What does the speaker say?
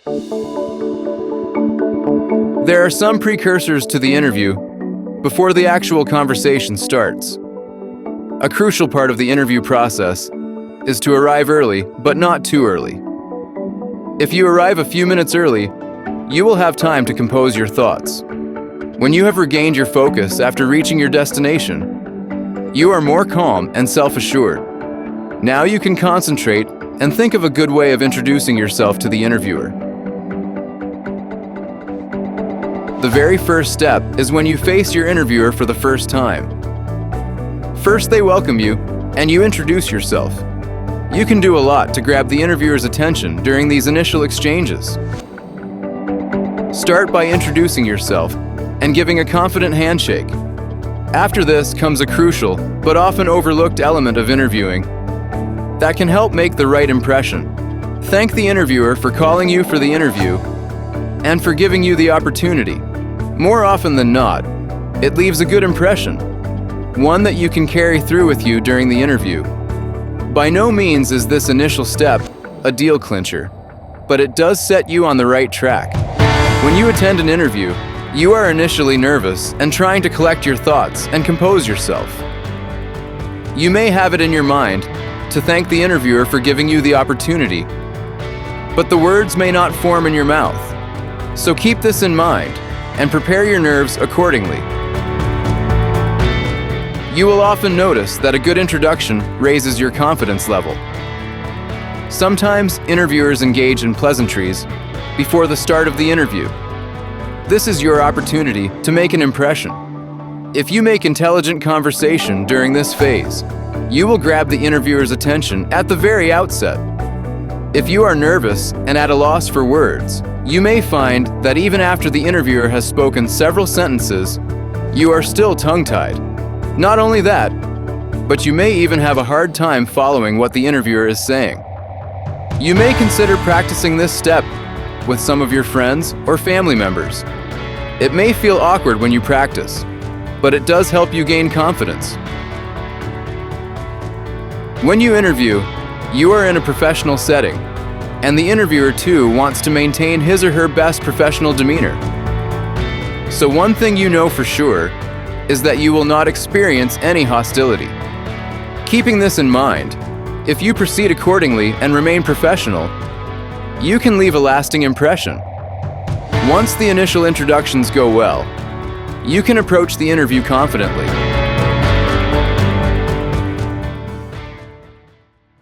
There are some precursors to the interview before the actual conversation starts. A crucial part of the interview process is to arrive early, but not too early. If you arrive a few minutes early, you will have time to compose your thoughts. When you have regained your focus after reaching your destination, you are more calm and self-assured. Now you can concentrate and think of a good way of introducing yourself to the interviewer. The very first step is when you face your interviewer for the first time. First, they welcome you, and you introduce yourself. You can do a lot to grab the interviewer's attention during these initial exchanges. Start by introducing yourself and giving a confident handshake. After this comes a crucial, but often overlooked element of interviewing that can help make the right impression. Thank the interviewer for calling you for the interview and for giving you the opportunity. More often than not, it leaves a good impression, one that you can carry through with you during the interview. By no means is this initial step a deal clincher, but it does set you on the right track. When you attend an interview, you are initially nervous and trying to collect your thoughts and compose yourself. You may have it in your mind to thank the interviewer for giving you the opportunity, but the words may not form in your mouth. So keep this in mind and prepare your nerves accordingly. You will often notice that a good introduction raises your confidence level. Sometimes interviewers engage in pleasantries before the start of the interview. This is your opportunity to make an impression. If you make intelligent conversation during this phase, you will grab the interviewer's attention at the very outset. If you are nervous and at a loss for words, you may find that even after the interviewer has spoken several sentences, you are still tongue-tied. Not only that, but you may even have a hard time following what the interviewer is saying. You may consider practicing this step with some of your friends or family members. It may feel awkward when you practice, but it does help you gain confidence. When you interview, you are in a professional setting, and the interviewer too wants to maintain his or her best professional demeanor. So one thing you know for sure is that you will not experience any hostility. Keeping this in mind, if you proceed accordingly and remain professional, you can leave a lasting impression. Once the initial introductions go well, you can approach the interview confidently.